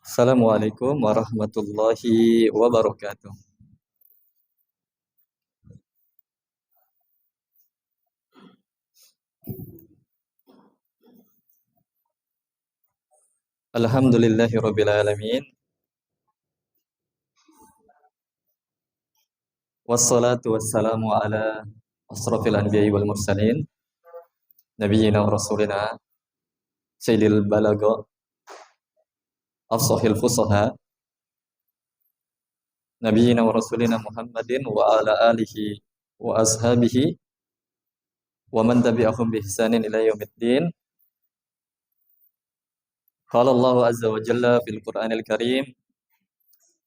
Assalamualaikum warahmatullahi wabarakatuh. Alhamdulillahirabbil alamin. Wassalatu wassalamu ala asrofil anbiya'i wal mursalin nabiyyina wa rasulina sayyidil balagha afsahil fusaha nabiyyina wa rasulina Muhammadin wa ala alihi wa ashabihi wa man tabi'ahum bi ihsanin ila yaumiddin. Qala Allahu azza wa jalla fil Qur'anil Karim,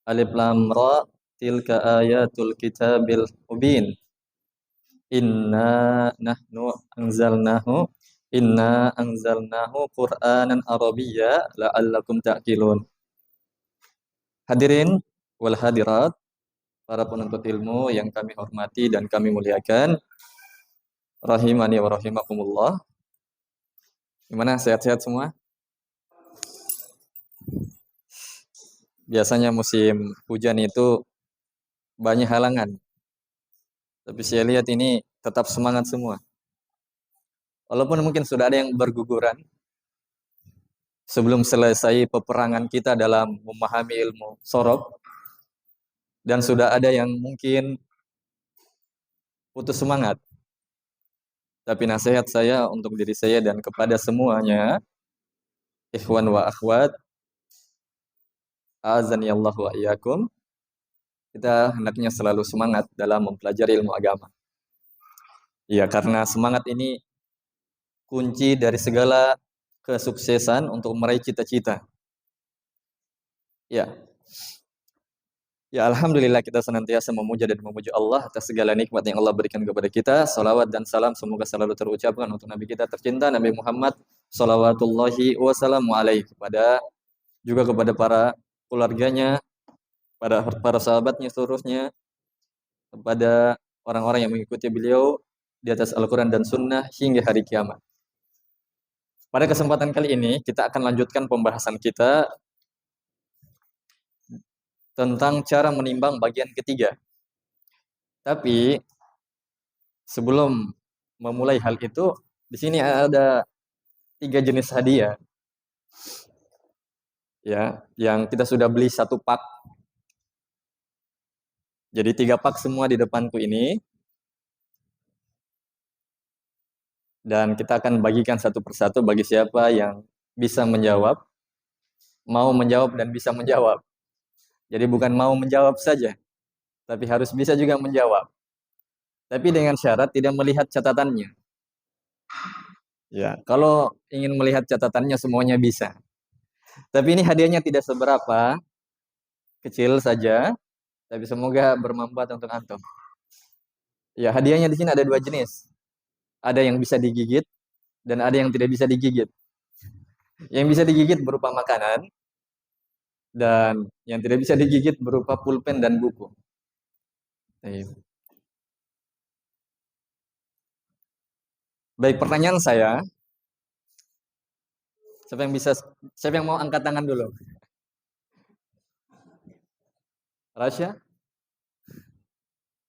Alif Lam Ra, tilka ayatul kitabil mubin. Inna nahnu anzalnahu Inna anzalnahu Qur'anan Arabiyya la'allakum ta'qilun. Hadirin wal hadirat, para penuntut ilmu yang kami hormati dan kami muliakan, rahimani wa rahimakumullah. Gimana, sehat-sehat semua? Biasanya musim hujan itu banyak halangan. Tapi saya lihat ini tetap semangat semua. Walaupun mungkin sudah ada yang berguguran sebelum selesai peperangan kita dalam memahami ilmu sorok, dan sudah ada yang mungkin putus semangat. Tapi nasihat saya untuk diri saya dan kepada semuanya, ikhwan wa akhwat, azani Allah wa iyyakum, kita hendaknya selalu semangat dalam mempelajari ilmu agama. Ya, karena semangat ini kunci dari segala kesuksesan untuk meraih cita-cita. Ya. Ya, alhamdulillah kita senantiasa memuja dan memuji Allah atas segala nikmat yang Allah berikan kepada kita. Salawat dan salam semoga selalu terucapkan untuk Nabi kita tercinta, Nabi Muhammad salawatullahi wasallamu alaihi, juga kepada para keluarganya, para sahabatnya seterusnya, kepada orang-orang yang mengikuti beliau di atas Al-Quran dan Sunnah hingga hari kiamat. Pada kesempatan kali ini kita akan lanjutkan pembahasan kita tentang cara menimbang bagian ketiga. Tapi sebelum memulai hal itu, di sini ada 3 jenis hadiah, ya, yang kita sudah beli 1 pak. Jadi 3 pak semua di depanku ini, dan kita akan bagikan satu persatu bagi siapa yang bisa menjawab, mau menjawab dan bisa menjawab. Jadi bukan mau menjawab saja, tapi harus bisa juga menjawab. Tapi dengan syarat tidak melihat catatannya. Ya, kalau ingin melihat catatannya semuanya bisa. Tapi ini hadiahnya tidak seberapa, kecil saja, tapi semoga bermanfaat untuk antum. Ya, hadiahnya di sini ada 2 jenis. Ada yang bisa digigit dan ada yang tidak bisa digigit. Yang bisa digigit berupa makanan dan yang tidak bisa digigit berupa pulpen dan buku. Baik, pertanyaan saya, siapa yang mau angkat tangan dulu? Rasya?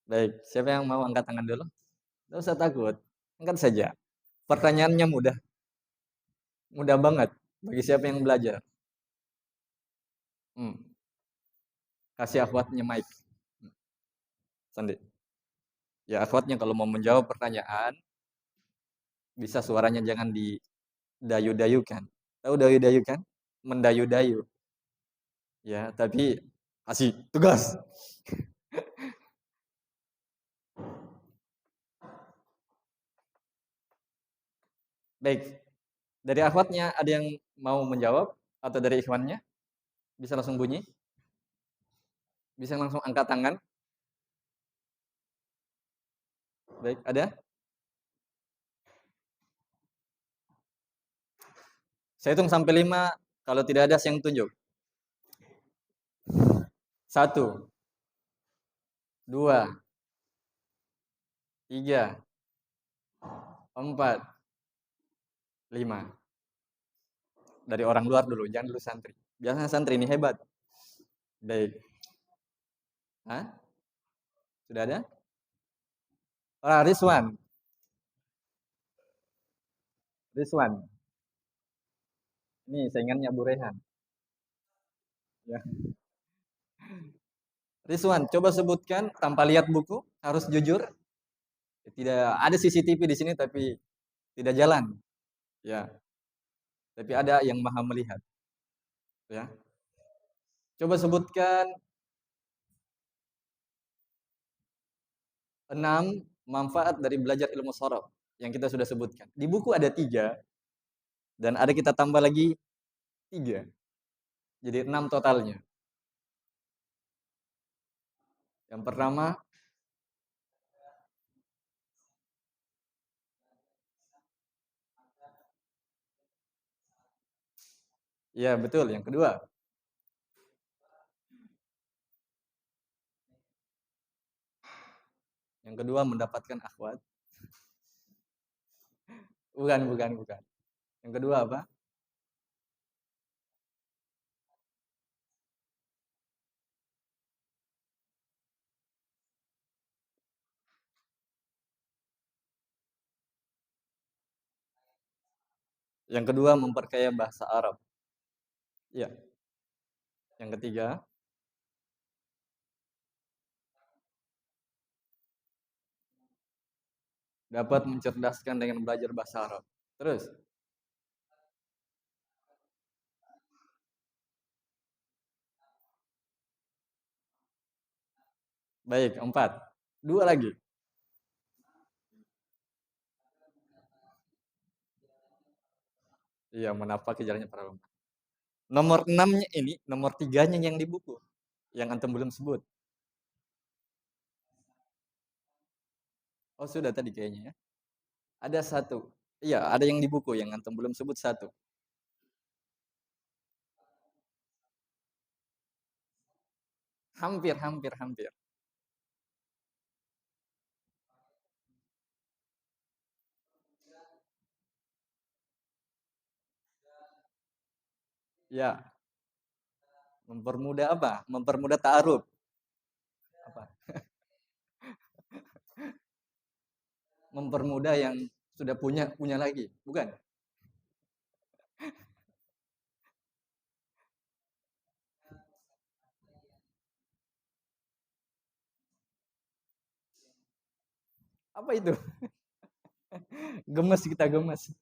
Baik, siapa yang mau angkat tangan dulu? Tidak usah takut, angkat saja. Pertanyaannya mudah. Mudah banget bagi siapa yang belajar. Kasih akhwatnya mic. Sandi. Ya, akhwatnya kalau mau menjawab pertanyaan, bisa suaranya jangan didayu-dayukan. Tahu dayu-dayu kan? Mendayu-dayu. Ya, tapi kasih tugas. Baik. Dari akhwatnya ada yang mau menjawab atau dari ikhwannya? Bisa langsung bunyi? Bisa langsung angkat tangan? Baik, ada? Saya hitung sampai 5, kalau tidak ada saya yang tunjuk. 1, 2, 3, 4, 5. Dari orang luar dulu, jangan dulu santri. Biasanya santri ini hebat. Baik. Hah? Sudah ada? Ah, Rizwan. Rizwan. Ini saingannya Bu Rehan. Ya. Rizwan, coba sebutkan tanpa lihat buku, harus jujur. Tidak ada CCTV di sini tapi tidak jalan. Ya, tapi ada yang maha melihat. Ya. Coba sebutkan 6 manfaat dari belajar ilmu sorof yang kita sudah sebutkan. Di buku ada 3 dan ada kita tambah lagi 3. Jadi 6 totalnya. Yang pertama, ya betul. Yang kedua mendapatkan akhwat. Bukan. Yang kedua apa? Yang kedua memperkaya bahasa Arab. Ya. Yang ketiga, dapat mencerdaskan dengan belajar bahasa Arab. Terus, baik, 4. 2 lagi. Iya, menapaki jalannya para ulama. Nomor 6-nya ini, nomor 3-nya yang di buku. Yang antum belum sebut. Oh, sudah tadi kayaknya ya. Ada satu. Iya, ada yang di buku yang antum belum sebut satu. Hampir. Ya, mempermudah apa? Mempermudah ta'aruf. Apa? Mempermudah yang sudah punya lagi, bukan? Apa itu? Gemes kita gemes.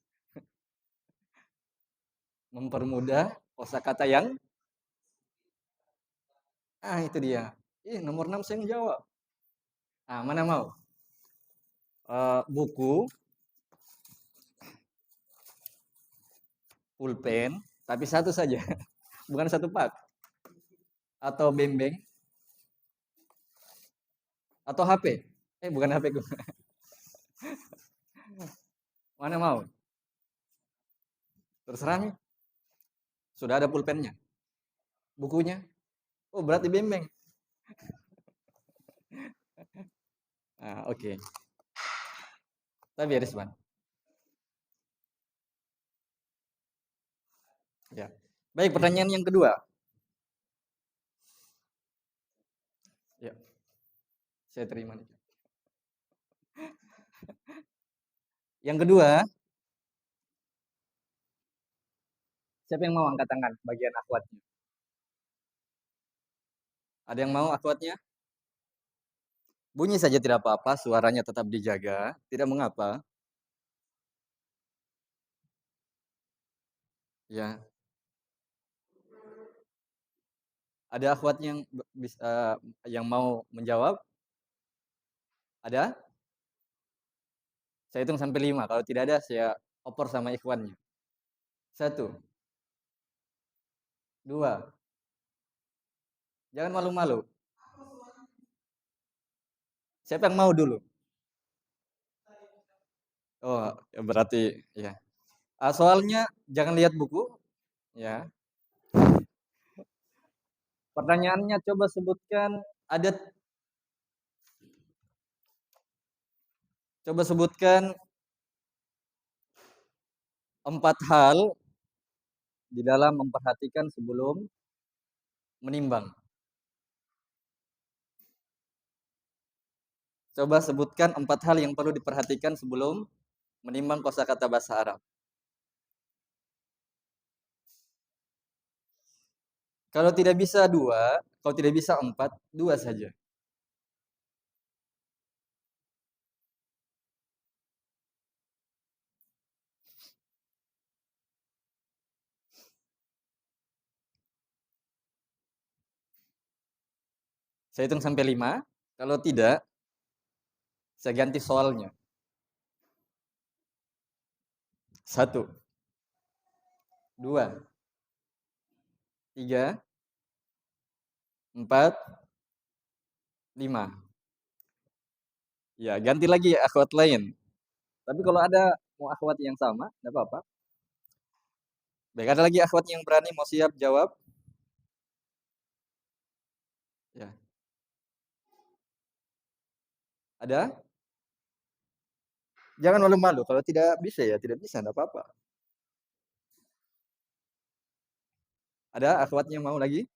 Mempermudah kosakata yang itu dia. Nomor 6 saya yang jawab. Ah, mana mau? Buku, pulpen, tapi satu saja, bukan satu pak. Atau bembeng, atau HP. Bukan HP gue. Mana mau? Terserah nih. Sudah ada pulpennya, bukunya. Oh, berarti bembeng. Oke. Tapi ya, Rizwan. Ya. Baik, pertanyaan yang kedua. Ya, saya terima nih. Yang kedua, siapa yang mau angkat tangan bagian akhwatnya? Ada yang mau akhwatnya? Bunyi saja tidak apa-apa, suaranya tetap dijaga, tidak mengapa. Ya, ada akhwat yang mau menjawab? Ada? Saya hitung sampai 5. Kalau tidak ada, saya oper sama ikhwannya. 1, 2. Jangan malu-malu. Siapa yang mau dulu? Oh, ya berarti ya. Soalnya jangan lihat buku, ya. Pertanyaannya coba sebutkan ada coba sebutkan 4 hal di dalam memperhatikan sebelum menimbang. Coba sebutkan 4 hal yang perlu diperhatikan sebelum menimbang kosakata bahasa Arab. Kalau tidak bisa 2, kalau tidak bisa 4, 2 saja. Saya hitung sampai 5. Kalau tidak, saya ganti soalnya. 1, 2, 3, 4, 5. Ya, ganti lagi akhwat lain. Tapi kalau ada mau akhwat yang sama, enggak apa-apa. Baik, ada lagi akhwat yang berani mau siap jawab? Ya. Ada? Jangan malu-malu, kalau tidak bisa ya tidak bisa, enggak apa-apa. Ada akhwatnya mau lagi?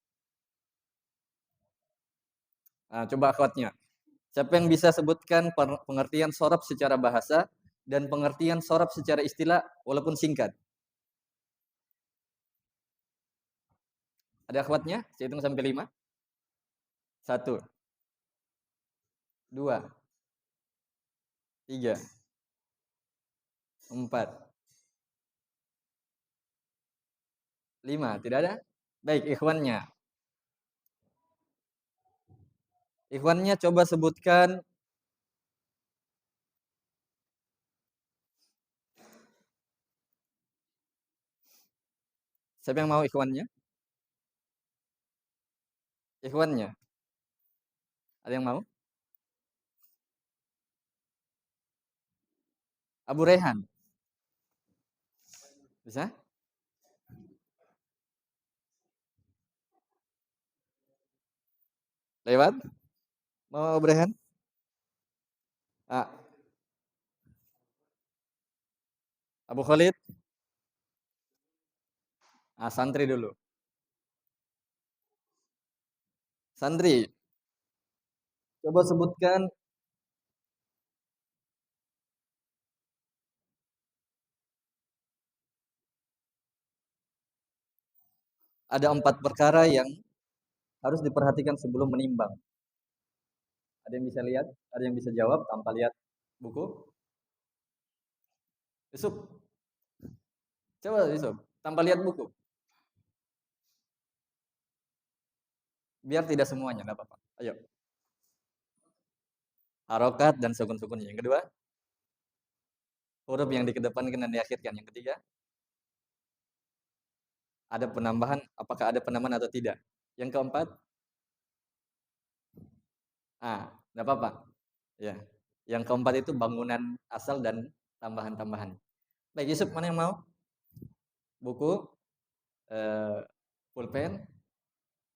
Nah, coba akhwatnya. Siapa yang bisa sebutkan pengertian sorab secara bahasa dan pengertian sorab secara istilah walaupun singkat? Ada akhwatnya? Saya hitung sampai 5. 1, 2, 3, 4, 5. Tidak ada? Baik, ikhwannya. Ikhwannya coba sebutkan siapa yang mau ikhwannya? Ikhwannya. Ada yang mau? Abu Rehan. Bisa? Lewat? Mau Abu Rehan? Ah, Abu Khalid? Ah, santri dulu. Santri, coba sebutkan ada 4 perkara yang harus diperhatikan sebelum menimbang. Ada yang bisa lihat? Ada yang bisa jawab tanpa lihat buku? Yusuf, coba Yusuf, tanpa lihat buku. Biar tidak semuanya, nggak apa-apa. Ayo. Harokat dan sukun-sukunnya. Yang kedua, huruf yang dikedepankan dan diakhirkan. Yang ketiga, ada penambahan, apakah ada penambahan atau tidak. Yang keempat, nggak apa-apa. Ya. Yang keempat itu bangunan asal dan tambahan-tambahan. Baik, Yusuf, mana yang mau? Buku, eh, pulpen,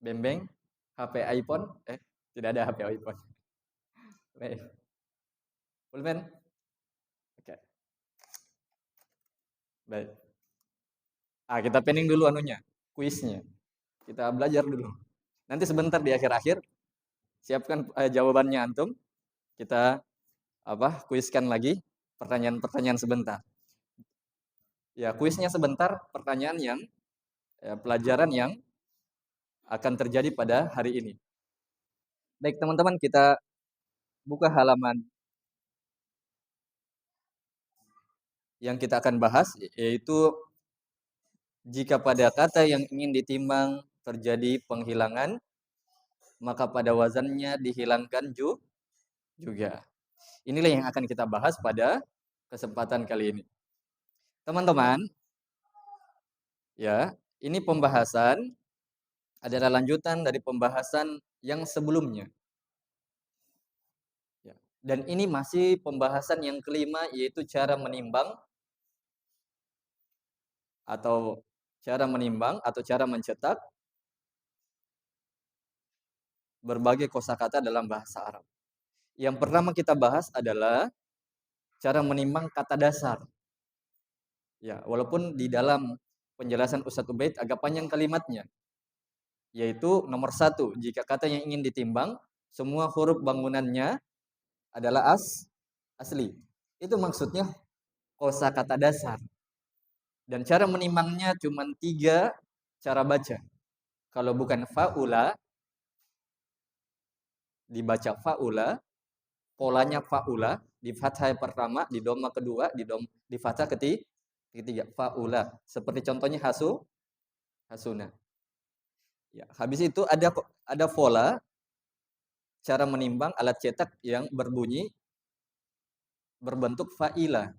bembeng, HP iPhone, tidak ada HP iPhone. Baik. Pulpen? Oke. Baik. Kita pending dulu anunya, kuisnya. Kita belajar dulu. Nanti sebentar di akhir-akhir siapkan jawabannya antum. Kita kuiskan lagi pertanyaan-pertanyaan sebentar. Ya, kuisnya sebentar, pertanyaan yang pelajaran yang akan terjadi pada hari ini. Baik, teman-teman, kita buka halaman yang kita akan bahas, yaitu jika pada kata yang ingin ditimbang terjadi penghilangan, maka pada wazannya dihilangkan juga. Inilah yang akan kita bahas pada kesempatan kali ini. Teman-teman, ya, ini pembahasan adalah lanjutan dari pembahasan yang sebelumnya. Ya. Dan ini masih pembahasan yang kelima, yaitu cara menimbang atau cara mencetak berbagai kosakata dalam bahasa Arab. Yang pertama kita bahas adalah cara menimbang kata dasar. Ya, walaupun di dalam penjelasan Ustadz Ubaid agak panjang kalimatnya. Yaitu nomor 1, jika kata yang ingin ditimbang, semua huruf bangunannya adalah asli. Itu maksudnya kosakata dasar. Dan cara menimbangnya cuma 3 cara baca. Kalau bukan faula, dibaca faula, polanya faula, di fathah pertama, di dhamma kedua, di fathah ketiga, faula. Seperti contohnya hasuna. Ya, habis itu ada pola cara menimbang alat cetak yang berbentuk faila.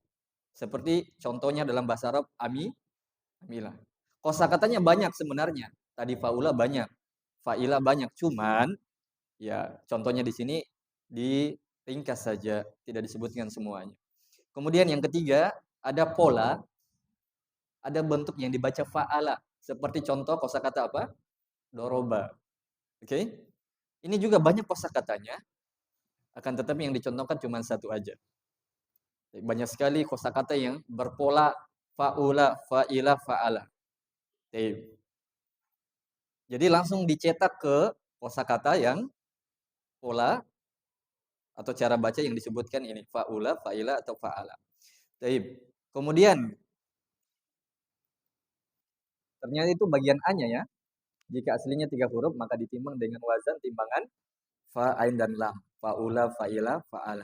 Seperti contohnya dalam bahasa Arab amila. Kosakatanya banyak sebenarnya. Tadi faula banyak, faila banyak, cuman ya contohnya di sini diringkas saja, tidak disebutkan semuanya. Kemudian yang ketiga, ada pola, ada bentuk yang dibaca fa'ala. Seperti contoh kosakata apa? Doroba. Oke? Ini juga banyak kosakatanya, akan tetapi yang dicontohkan cuma 1 aja. Banyak sekali kosakata yang berpola faula, fa'ila, fa'ala. Jadi langsung dicetak ke kosakata yang pola atau cara baca yang disebutkan ini, faula, fa'ila atau fa'ala. Kemudian ternyata itu bagian A-nya ya. Jika aslinya 3 huruf maka ditimbang dengan wazan timbangan fa, ain dan lam. Faula, fa'ila, fa'ala.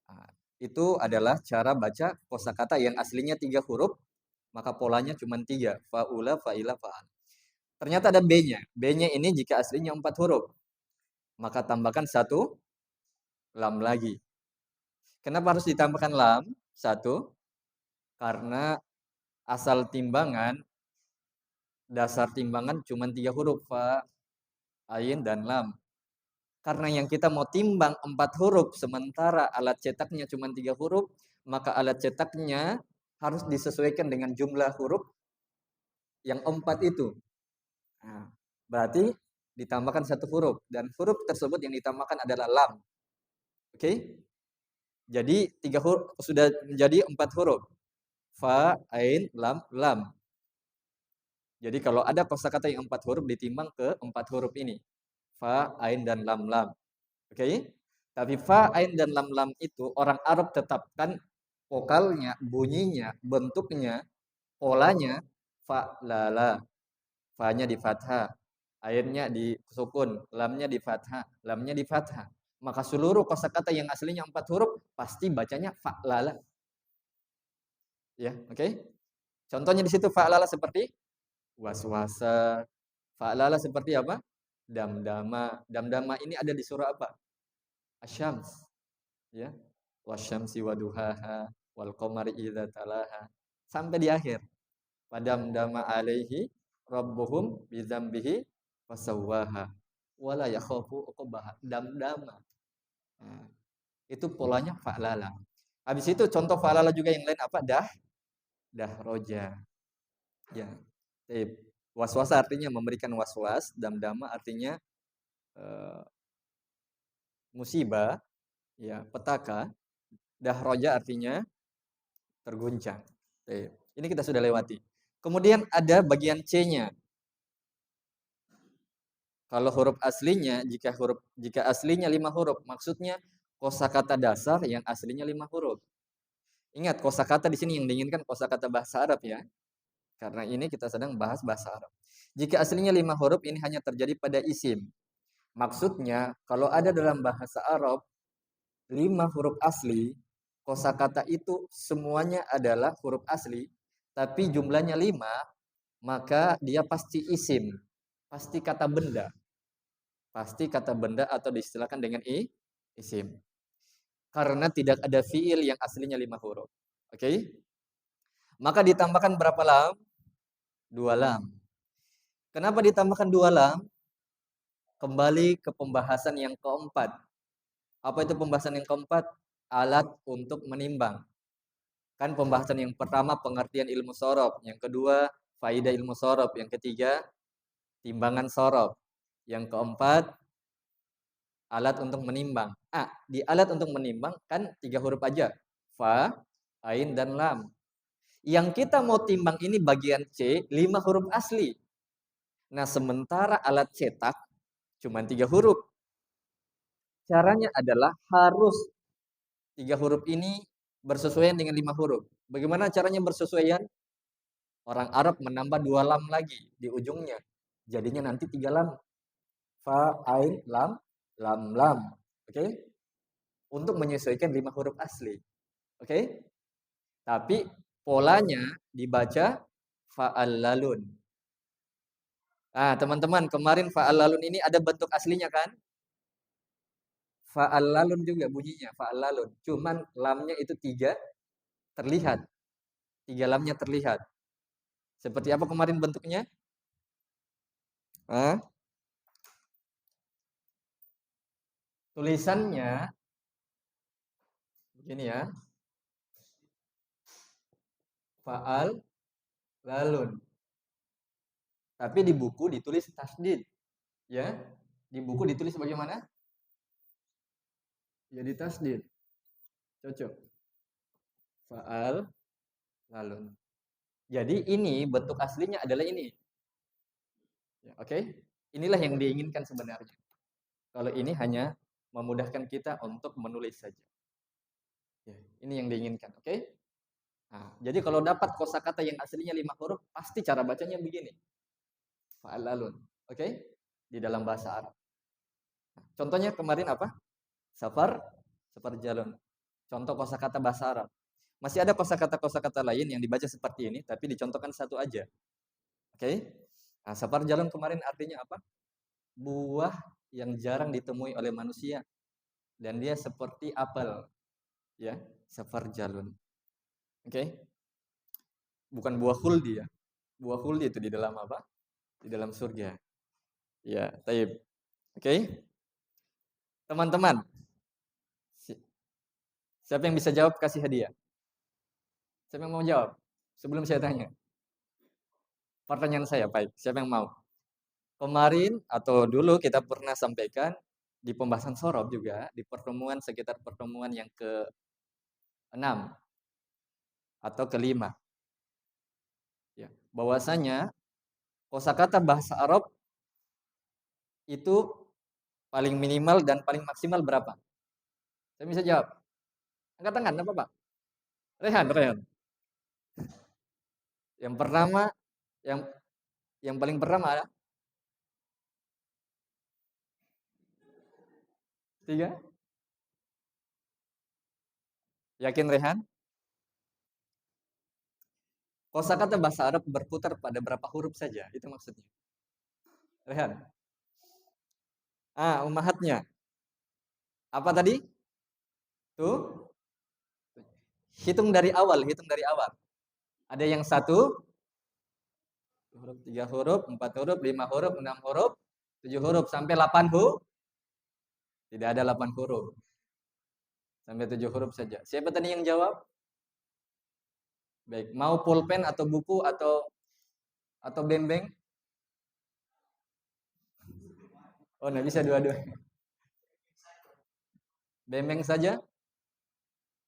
Nah, itu adalah cara baca kosakata yang aslinya 3 huruf maka polanya cuma 3, faula, fa'ila, fa'ala. Ternyata ada B-nya. B-nya ini jika aslinya 4 huruf maka tambahkan 1 lam lagi. Kenapa harus ditambahkan lam? 1, karena asal timbangan, dasar timbangan cuma 3 huruf, fa, ain, dan lam. Karena yang kita mau timbang 4 huruf, sementara alat cetaknya cuma 3 huruf, maka alat cetaknya harus disesuaikan dengan jumlah huruf yang 4 itu. Nah, berarti ditambahkan 1 huruf, dan huruf tersebut yang ditambahkan adalah lam. Oke? Jadi 3 huruf sudah menjadi 4 huruf. Fa, ain, lam, lam. Jadi kalau ada kosakata yang 4 huruf ditimbang ke 4 huruf ini. Fa, ain, dan lam, lam. Oke? Tapi fa, ain, dan lam, lam itu orang Arab tetapkan vokalnya, bunyinya, bentuknya, polanya fa, la, la. Fa-nya di fathah, ainnya di sukun, lamnya di fathah, lamnya di fathah. Maka seluruh kosakata yang aslinya 4 huruf pasti bacanya fa, la, la. Ya, oke? Contohnya di situ fa, la, la seperti waswasa. Fa'lala seperti apa? Damdama. Damdama ini ada di surah apa? Asy-Syams. Ya. Wasyamsi waduhaha wal qamari idza talaha. Sampai di akhir. Padamdama alaihi rabbuhum bidzambihi fasawwaha wala yakhafu uqbaha. Damdama. Nah, itu polanya fa'lala. Habis itu contoh fa'lala juga yang lain apa? Dahroja. Ya. Waswasa artinya memberikan waswas, damdama artinya musibah, ya, petaka. Dahroja artinya terguncang. Ini kita sudah lewati. Kemudian ada bagian C-nya. Kalau huruf aslinya, jika aslinya 5 huruf, maksudnya kosakata dasar yang aslinya 5 huruf. Ingat, kosakata di sini yang diinginkan kosakata bahasa Arab ya. Karena ini kita sedang bahas bahasa Arab. Jika aslinya 5 huruf, ini hanya terjadi pada isim. Maksudnya, kalau ada dalam bahasa Arab 5 huruf asli, kosakata itu semuanya adalah huruf asli, tapi jumlahnya 5, maka dia pasti isim, pasti kata benda. Pasti kata benda atau diistilahkan dengan isim. Karena tidak ada fiil yang aslinya 5 huruf. Oke? Maka ditambahkan berapa lam? 2 lam. Kenapa ditambahkan 2 lam? Kembali ke pembahasan yang keempat. Apa itu pembahasan yang keempat? Alat untuk menimbang. Kan pembahasan yang pertama pengertian ilmu sorof, yang kedua faidah ilmu sorof, yang ketiga timbangan sorof, yang keempat alat untuk menimbang. Di alat untuk menimbang kan 3 huruf aja, fa, ain, dan lam. Yang kita mau timbang ini bagian C, 5 huruf asli. Nah, sementara alat cetak cuma 3 huruf. Caranya adalah harus 3 huruf ini bersesuaian dengan 5 huruf. Bagaimana caranya bersesuaian? Orang Arab menambah 2 lam lagi di ujungnya. Jadinya nanti 3 lam. Fa, ain, lam, lam, lam. Oke? Untuk menyesuaikan 5 huruf asli. Oke? Tapi polanya dibaca fa'allalun. Nah, teman-teman, kemarin fa'allalun ini ada bentuk aslinya kan? Fa'allalun juga bunyinya, fa'allalun. Cuman lamnya itu 3 terlihat. 3 lamnya terlihat. Seperti apa kemarin bentuknya? Hah? Tulisannya begini ya. Fa'al lalun. Tapi di buku ditulis tasdid. Ya. Di buku ditulis bagaimana? Ya di tasdid. Cocok. Fa'al lalun. Jadi ini bentuk aslinya adalah ini. Ya, oke? Inilah yang diinginkan sebenarnya. Kalau ini hanya memudahkan kita untuk menulis saja. Ya, ini yang diinginkan, oke? Nah, jadi kalau dapat kosakata yang aslinya 5 huruf, pasti cara bacanya begini. Fa'alalun, oke? Di dalam bahasa Arab. Nah, contohnya kemarin apa? Safar jalun. Contoh kosakata bahasa Arab. Masih ada kosakata lain yang dibaca seperti ini, tapi dicontohkan satu aja. Oke? Nah, safar jalun kemarin artinya apa? Buah yang jarang ditemui oleh manusia. Dan dia seperti apel. Ya, safar jalun. Oke? Bukan buah khuldi ya. Buah khuldi itu di dalam apa? Di dalam surga. Ya, taib. Oke? Teman-teman, siapa yang bisa jawab kasih hadiah? Siapa yang mau jawab? Sebelum saya tanya. Pertanyaan saya, baik. Siapa yang mau? Kemarin atau dulu kita pernah sampaikan di pembahasan sorob juga, di pertemuan sekitar pertemuan yang ke-6 atau ke-5. Ya, bahwasanya kosakata bahasa Arab itu paling minimal dan paling maksimal berapa? Saya bisa jawab. Angkat tangan, apa Pak? Rehan. Yang pertama, yang paling pertama ada 3. Yakin Rehan? Kosakata bahasa Arab berputar pada berapa huruf saja? Itu maksudnya. Rehan. Ummahatnya. Apa tadi? Tuh. Hitung dari awal. Ada yang 1 huruf, 3 huruf, 4 huruf, 5 huruf, 6 huruf, 7 huruf, sampai 8 huruf. Tidak ada 8 huruf. Sampai 7 huruf saja. Siapa tadi yang jawab? Baik, mau pulpen atau buku atau bembeng? Oh, enggak bisa dua-dua. Bembeng saja?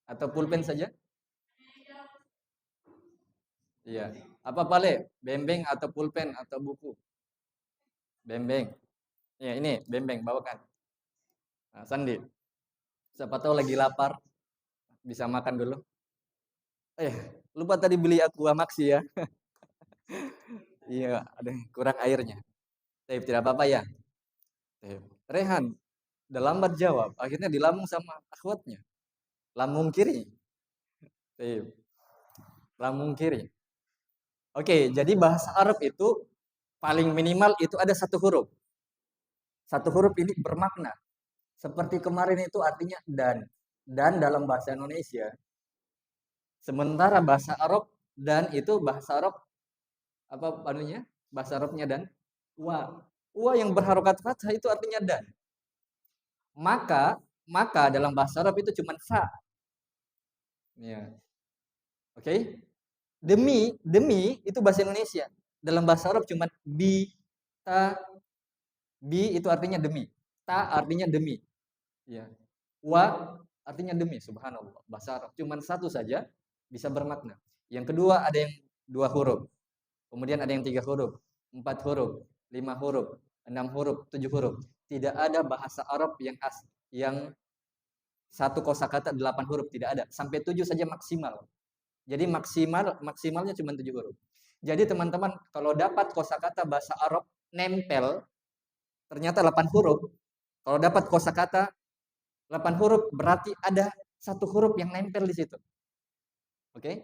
Atau pulpen saja? Iya. Apa Pale? Bembeng atau pulpen atau buku? Bembeng. Ya, ini bembeng, bawakan. Nah, Sandi. Siapa tahu lagi lapar, bisa makan dulu. Lupa tadi beli aqua maxi ya. Iya, ada kurang airnya. Tidak apa-apa ya. Rehan, udah lambat jawab. Akhirnya dilambung sama akhwatnya. Lambung kiri. Lambung kiri. Oke, jadi bahasa Arab itu paling minimal itu ada 1 huruf. 1 huruf ini bermakna. Seperti kemarin itu artinya dan. Dan dalam bahasa Indonesia. Sementara bahasa Arab dan itu bahasa Arab apa anunya? Bahasa Arabnya dan wa. Wa yang berharokat fathah itu artinya dan. Maka dalam bahasa Arab itu cuma fa. Ya. Oke? Demi itu bahasa Indonesia. Dalam bahasa Arab cuma bi, ta, bi itu artinya demi. Ta artinya demi. Ya. Wa artinya demi, subhanallah. Bahasa Arab cuma 1 saja bisa bermakna. Yang kedua ada yang 2 huruf. Kemudian ada yang 3 huruf, 4 huruf, 5 huruf, 6 huruf, 7 huruf. Tidak ada bahasa Arab yang satu kosakata 8 huruf, tidak ada. Sampai 7 saja maksimal. Jadi maksimalnya cuma 7 huruf. Jadi teman-teman kalau dapat kosakata bahasa Arab nempel ternyata 8 huruf. Kalau dapat kosakata 8 huruf berarti ada satu huruf yang nempel di situ. Oke?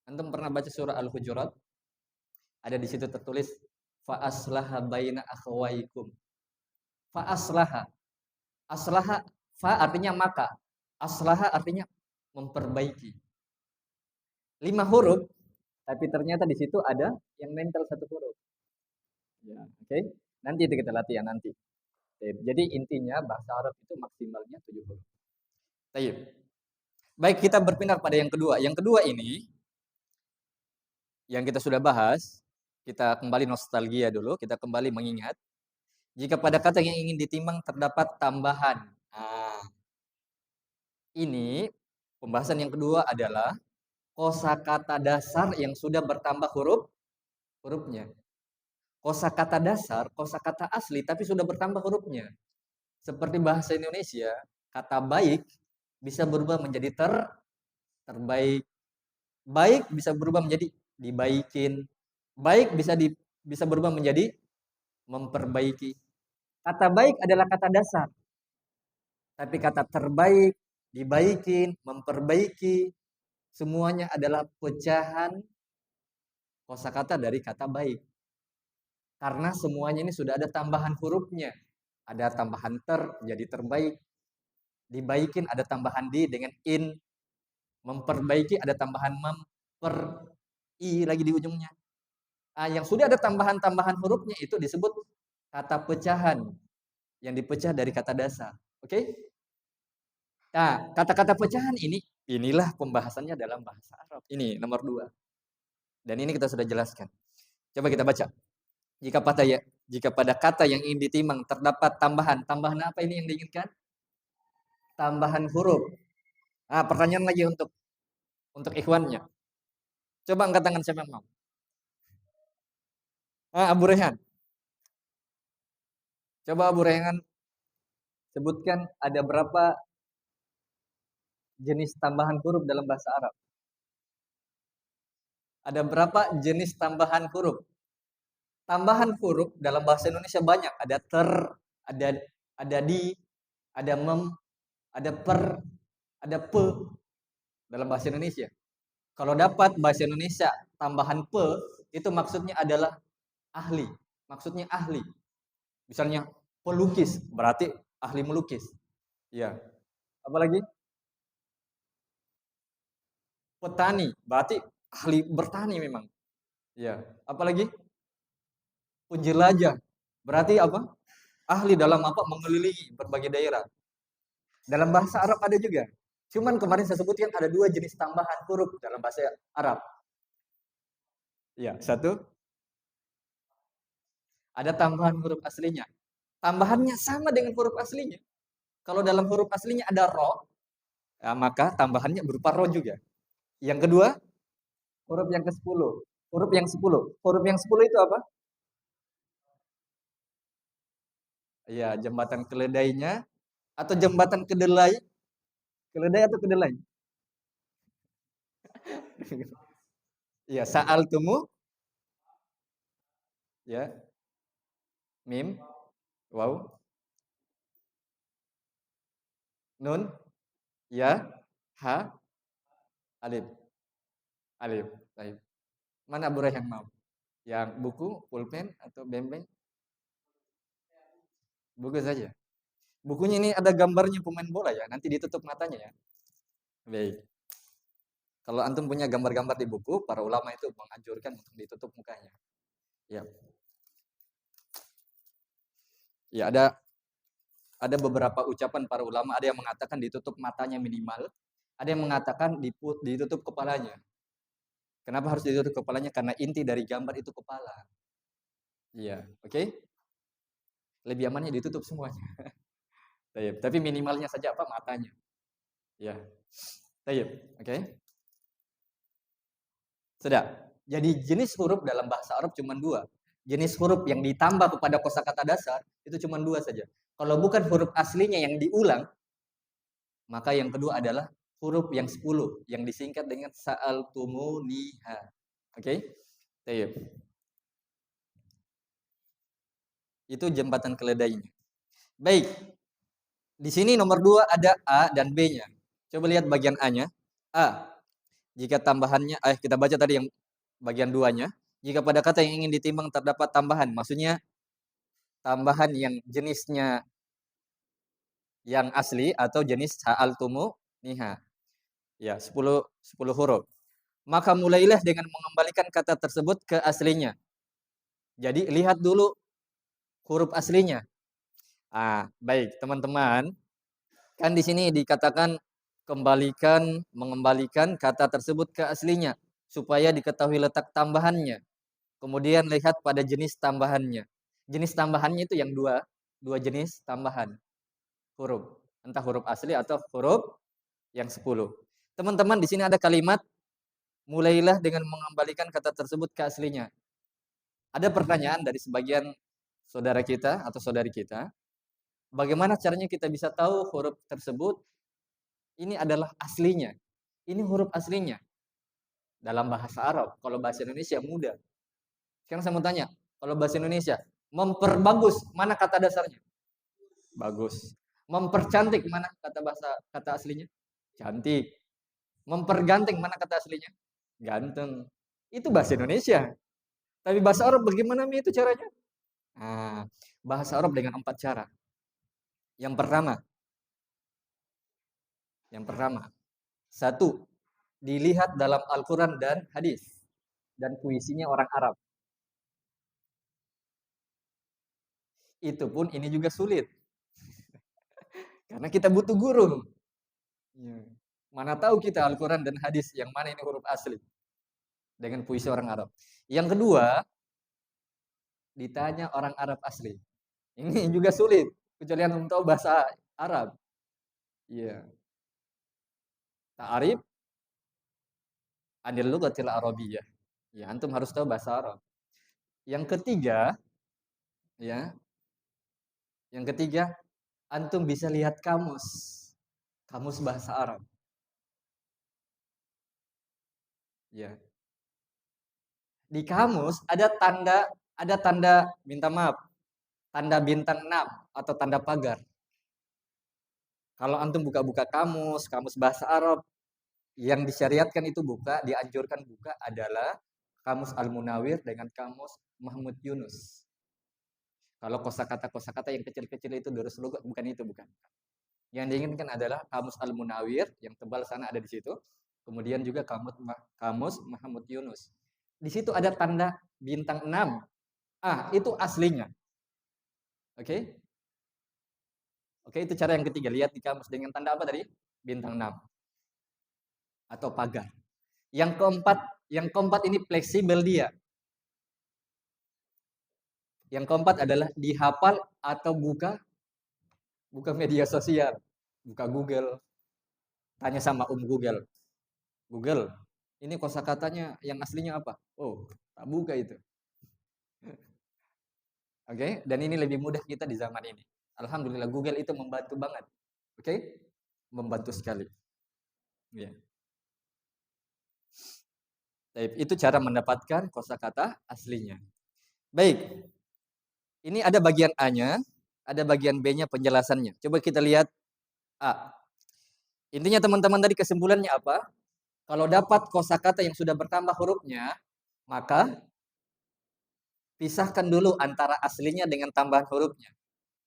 Antum pernah baca surah Al-Hujurat? Ada di situ tertulis fa aslaha baina akhawaikum. Fa aslaha. Aslaha fa artinya maka. Aslaha artinya memperbaiki. 5 huruf, tapi ternyata di situ ada yang nempel satu huruf. Ya, oke. Nanti itu kita latihan nanti. Jadi intinya bahasa Arab itu maksimalnya 7 huruf. Baik. Baik, kita berpindah pada yang kedua. Yang kedua ini yang kita sudah bahas, kita kembali nostalgia dulu, kita kembali mengingat jika pada kata yang ingin ditimbang terdapat tambahan. Nah, ini pembahasan yang kedua adalah kosakata dasar yang sudah bertambah hurufnya. Kosakata dasar, kosakata asli tapi sudah bertambah hurufnya. Seperti bahasa Indonesia, kata baik bisa berubah menjadi terbaik. Baik bisa berubah menjadi dibaikin. Baik bisa berubah menjadi memperbaiki. Kata baik adalah kata dasar. Tapi kata terbaik, dibaikin, memperbaiki, semuanya adalah pecahan kosakata dari kata baik. Karena semuanya ini sudah ada tambahan hurufnya. Ada tambahan jadi terbaik. Dibaikin ada tambahan di dengan in. Memperbaiki ada tambahan i lagi di ujungnya. Yang sudah ada tambahan-tambahan hurufnya itu disebut kata pecahan. Yang dipecah dari kata dasar. Oke? Nah, kata-kata pecahan inilah pembahasannya dalam bahasa Arab. Ini nomor 2. Dan ini kita sudah jelaskan. Coba kita baca. Jika pada kata yang ingin ditimbang terdapat tambahan apa ini yang diinginkan? Tambahan huruf. Pertanyaan lagi untuk ikhwannya. Coba angkat tangan siapa yang mau. Abu Rehan. Coba Abu Rehan sebutkan ada berapa jenis tambahan huruf dalam bahasa Arab? Ada berapa jenis tambahan huruf? Tambahan huruf dalam bahasa Indonesia banyak. Ada ada di, ada mem, ada per, ada pe dalam bahasa Indonesia. Kalau dapat bahasa Indonesia tambahan pe, itu maksudnya adalah ahli. Maksudnya ahli. Misalnya pelukis, berarti ahli melukis. Ya. Apalagi? Petani, berarti ahli bertani memang. Ya. Apalagi? Penjelajah. Berarti apa? Ahli dalam apa? Mengelilingi berbagai daerah. Dalam bahasa Arab ada juga. Cuman kemarin saya sebutkan ada 2 jenis tambahan huruf dalam bahasa Arab. Ya, satu. Ada tambahan huruf aslinya. Tambahannya sama dengan huruf aslinya. Kalau dalam huruf aslinya ada ro, maka tambahannya berupa ro juga. Yang kedua, huruf yang ke-10. Huruf yang 10. Huruf yang 10 itu apa? Ya, jembatan keledainya atau jembatan kedelai? Keledai atau kedelai? Ya, sa'al tumu. Ya. Mim. Wow. Nun. Ya. Ha. Alif. Alif. Baik. Mana Abu Rayhan mau? Yang buku, pulpen atau bembeng? Buku saja. Bukunya ini ada gambarnya pemain bola ya, nanti ditutup matanya ya. Baik. Kalau antum punya gambar-gambar di buku, para ulama itu menganjurkan untuk ditutup mukanya. Ya. Ya, ada beberapa ucapan para ulama, ada yang mengatakan ditutup matanya minimal, ada yang mengatakan ditutup kepalanya. Kenapa harus ditutup kepalanya? Karena inti dari gambar itu kepala. Iya, oke? Lebih amannya ditutup semuanya. Tapi minimalnya saja apa? Matanya. Ya. Oke? Sudah. Jadi jenis huruf dalam bahasa Arab cuma dua. Jenis huruf yang ditambah kepada kosakata dasar itu cuma dua saja. Kalau bukan huruf aslinya yang diulang, maka yang kedua adalah huruf yang 10 yang disingkat dengan sa'altumuniha. Oke? Baik. Itu jembatan keledainya. Baik. Di sini nomor 2 ada A dan B-nya. Coba lihat bagian A-nya. A. Jika tambahannya, kita baca tadi yang bagian 2-nya. Jika pada kata yang ingin ditimbang terdapat tambahan, maksudnya tambahan yang jenisnya yang asli atau jenis sa'altumuniha. Ya, 10 huruf. Maka mulailah dengan mengembalikan kata tersebut ke aslinya. Jadi lihat dulu huruf aslinya. Baik, teman-teman. Kan di sini dikatakan mengembalikan kata tersebut ke aslinya supaya diketahui letak tambahannya. Kemudian lihat pada jenis tambahannya. Jenis tambahannya itu yang dua jenis tambahan huruf. Entah huruf asli atau huruf yang 10. Teman-teman, di sini ada kalimat mulailah dengan mengembalikan kata tersebut ke aslinya. Ada pertanyaan dari sebagian saudara kita atau saudari kita. Bagaimana caranya kita bisa tahu huruf tersebut ini adalah aslinya? Ini huruf aslinya. Dalam bahasa Arab. Kalau bahasa Indonesia mudah. Sekarang saya mau tanya. Kalau bahasa Indonesia, memperbagus, mana kata dasarnya? Bagus. Mempercantik, mana kata aslinya? Cantik. Memperganteng, mana kata aslinya? Ganteng. Itu bahasa Indonesia. Tapi bahasa Arab bagaimana itu caranya? Bahasa Arab dengan 4 cara. Yang pertama, 1, dilihat dalam Al-Quran dan hadis dan puisinya orang Arab. Itu pun ini juga sulit. Karena kita butuh guru. Mana tahu kita Al-Quran dan hadis yang mana ini huruf asli. Dengan puisi orang Arab. Yang kedua, ditanya orang Arab asli. Ini juga sulit. Kecuali antum tahu bahasa Arab. Iya. Ta'arif anil lughatil arabiyyah. Ya, antum harus tahu bahasa Arab. Yang ketiga, antum bisa lihat kamus bahasa Arab. Ya. Di kamus ada tanda minta maaf, tanda bintang 6 atau tanda pagar. Kalau antum buka-buka kamus bahasa Arab, yang disyariatkan itu dianjurkan buka adalah kamus Al-Munawir dengan kamus Mahmud Yunus. Kalau kosakata yang kecil-kecil itu durus lugat, bukan. Yang diinginkan adalah kamus Al-Munawir yang tebal sana ada di situ. Kemudian juga kamus Mahmud Yunus. Di situ ada tanda bintang 6. Itu aslinya. Oke? Oke, itu cara yang ketiga. Lihat di kamus dengan tanda apa tadi? Bintang 6. Atau pagar. Yang keempat ini fleksibel dia. Yang keempat adalah dihafal atau buka media sosial. Buka Google. Tanya sama Google. Google, ini kosakatanya yang aslinya apa? Oh, tak buka itu. Oke, dan ini lebih mudah kita di zaman ini. Alhamdulillah Google itu membantu banget. Oke? Membantu sekali. Ya. Itu cara mendapatkan kosakata aslinya. Baik. Ini ada bagian A-nya, ada bagian B-nya penjelasannya. Coba kita lihat A. Intinya teman-teman tadi kesimpulannya apa? Kalau dapat kosakata yang sudah bertambah hurufnya, maka pisahkan dulu antara aslinya dengan tambahan hurufnya.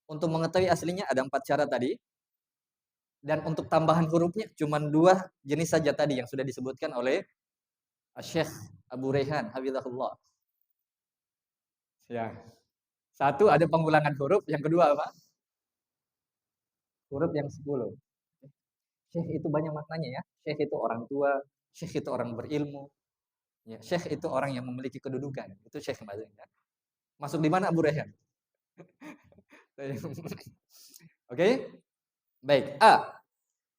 Untuk mengetahui aslinya ada 4 cara tadi. Dan untuk tambahan hurufnya cuma 2 jenis saja tadi yang sudah disebutkan oleh Syekh Abu Rayhan hafizahullah. Ya. 1 ada pengulangan huruf, yang kedua apa? Huruf yang 10. Syekh itu banyak maknanya ya. Syekh itu orang tua, syekh itu orang berilmu. Ya, syekh itu orang yang memiliki kedudukan. Itu syekh maksudnya. Masuk di mana Abu Rayhan? Oke? Baik. A.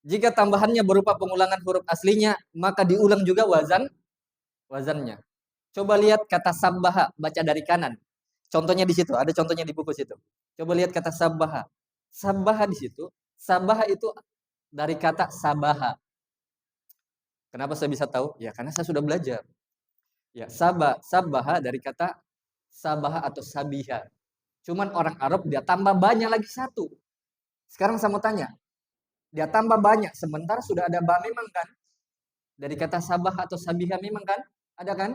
Jika tambahannya berupa pengulangan huruf aslinya, maka diulang juga wazannya. Coba lihat kata sabbaha, baca dari kanan. Contohnya di situ, ada contohnya di buku situ. Coba lihat kata sabbaha. Sabbaha di situ, sabbaha itu dari kata sabaha. Kenapa saya bisa tahu? Ya karena saya sudah belajar. Ya, sabbaha dari kata sabaha atau sabiha. Cuman orang Arab dia tambah banyak lagi satu. Sekarang saya mau tanya, dia tambah banyak sementara sudah ada ba memang kan? Dari kata sabah atau sabiha memang kan? Ada kan?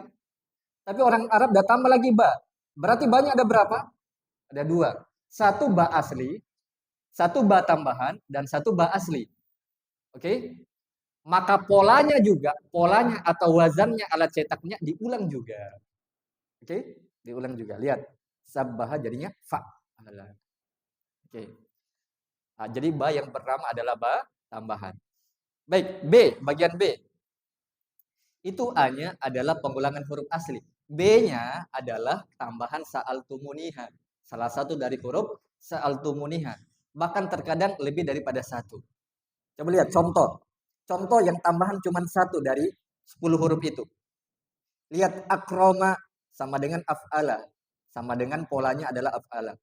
Tapi orang Arab dia tambah lagi ba. Berarti banyak ada berapa? Ada dua. Satu ba asli, satu ba tambahan, dan satu ba asli. Oke? Maka polanya juga, polanya atau wazannya alat cetaknya diulang juga. Oke? Diulang juga. Lihat. Sabbaha jadinya fa'ala. Oke. Nah, jadi ba yang pertama adalah ba tambahan. Baik, B, bagian B. Itu A-nya adalah pengulangan huruf asli. B-nya adalah tambahan sa'altumuniha. Salah satu dari huruf sa'altumuniha. Bahkan terkadang lebih daripada satu. Coba lihat contoh. Contoh yang tambahan cuma satu dari 10 huruf itu. Lihat akroma sama dengan af'ala. Sama dengan polanya adalah af'ala.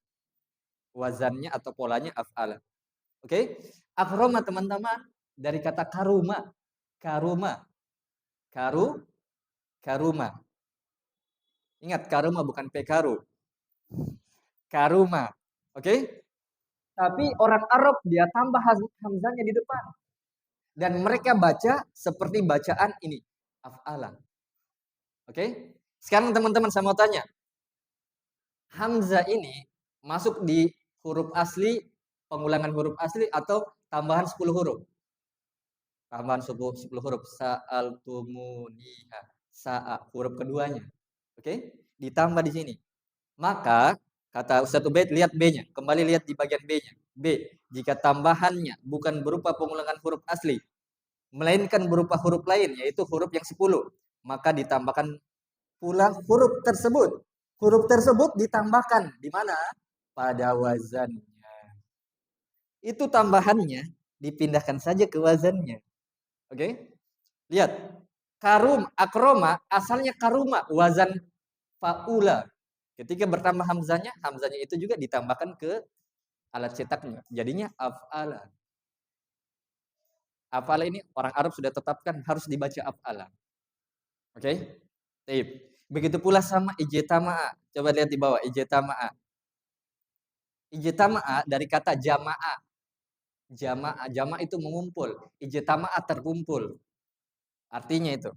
Wazannya atau polanya af'ala. Oke? Akroma teman-teman dari kata karuma. Karuma. Karuma. Ingat karuma bukan pekaru. Karuma. Oke? Tapi orang Arab dia tambah hamzahnya di depan. Dan mereka baca seperti bacaan ini. Af'ala. Oke? Sekarang teman-teman saya mau tanya. Hamzah ini masuk di huruf asli, pengulangan huruf asli atau tambahan 10 huruf? Tambahan 10 huruf. Sa'altumuniha. Sa'a. Huruf keduanya. Oke? Ditambah di sini. Maka, kata Ustadz Ubaid, lihat B-nya. Kembali lihat di bagian B-nya. B. Jika tambahannya bukan berupa pengulangan huruf asli, melainkan berupa huruf lain, yaitu huruf yang 10, maka ditambahkan pula huruf tersebut. Huruf tersebut ditambahkan di mana? Pada wazannya. Itu tambahannya dipindahkan saja ke wazannya. Oke? Lihat. Karum, akroma, asalnya karuma, wazan faula. Ketika bertambah hamzahnya, hamzahnya itu juga ditambahkan ke alat cetaknya. Jadinya af'ala. Af'ala ini orang Arab sudah tetapkan harus dibaca af'ala. Oke? Taib. Begitu pula sama ijtama'a. Coba lihat di bawah, ijtama'a. Ijtama'a dari kata jama'a. Jama'a itu mengumpul. Ijtama'a terkumpul. Artinya itu.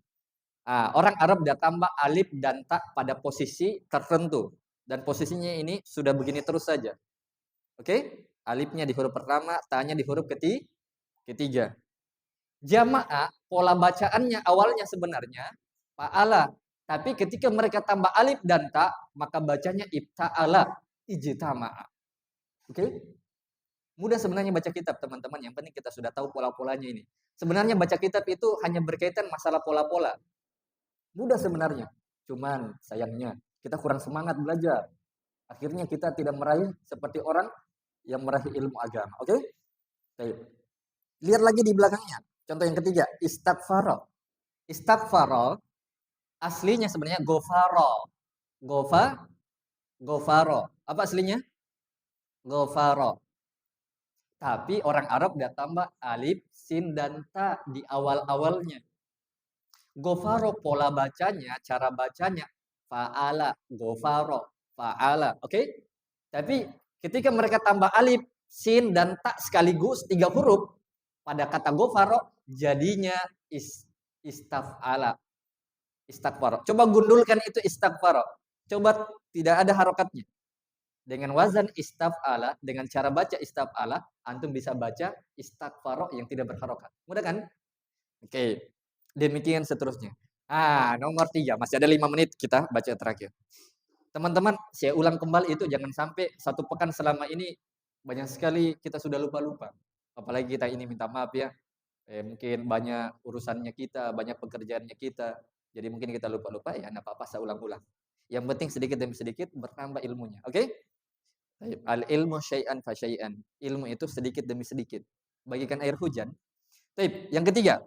Nah, orang Arab dia tambah alif dan ta pada posisi tertentu. Dan posisinya ini sudah begini terus saja. Oke? Alifnya di huruf pertama, ta-nya di huruf ketiga. Jamaah, pola bacaannya awalnya sebenarnya fa'ala. Tapi ketika mereka tambah alif dan ta, maka bacanya ibta'ala, ijtama'a. Oke? Mudah sebenarnya baca kitab, teman-teman. Yang penting kita sudah tahu pola-polanya ini. Sebenarnya baca kitab itu hanya berkaitan masalah pola-pola. Mudah sebenarnya. Cuman sayangnya kita kurang semangat belajar. Akhirnya kita tidak meraih seperti orang yang meraih ilmu agama. Oke? Baik. Lihat lagi di belakangnya. Contoh yang ketiga, istighfaro. Istighfaro aslinya sebenarnya gofaro. Gofaro. Apa aslinya? Gofaro. Tapi orang Arab dia tambah alif, sin, dan ta di awal-awalnya. Gofaro pola bacanya, cara bacanya fa'ala, gofaro, fa'ala. Oke? Tapi ketika mereka tambah alif, sin, dan ta sekaligus 3 huruf pada kata gofaro, jadinya istaf'ala. Istighfar. Coba gundulkan itu istighfar. Coba tidak ada harokatnya. Dengan wazan istaf'ala, dengan cara baca istaf'ala, antum bisa baca istighfar yang tidak berharokat. Mudah kan? Oke. Demikian seterusnya. Nomor 3. Masih ada 5 menit kita baca terakhir. Teman-teman, saya ulang kembali itu jangan sampai 1 pekan selama ini banyak sekali kita sudah lupa-lupa. Apalagi kita ini minta maaf ya. Mungkin banyak urusannya kita, banyak pekerjaannya kita. Jadi mungkin kita lupa-lupa ya, enggak apa-apa saya ulang-ulang. Yang penting sedikit demi sedikit bertambah ilmunya. Oke? Al ilmu syai'an fa syai'an. Ilmu itu sedikit demi sedikit. Bagikan air hujan. Baik, yang ketiga.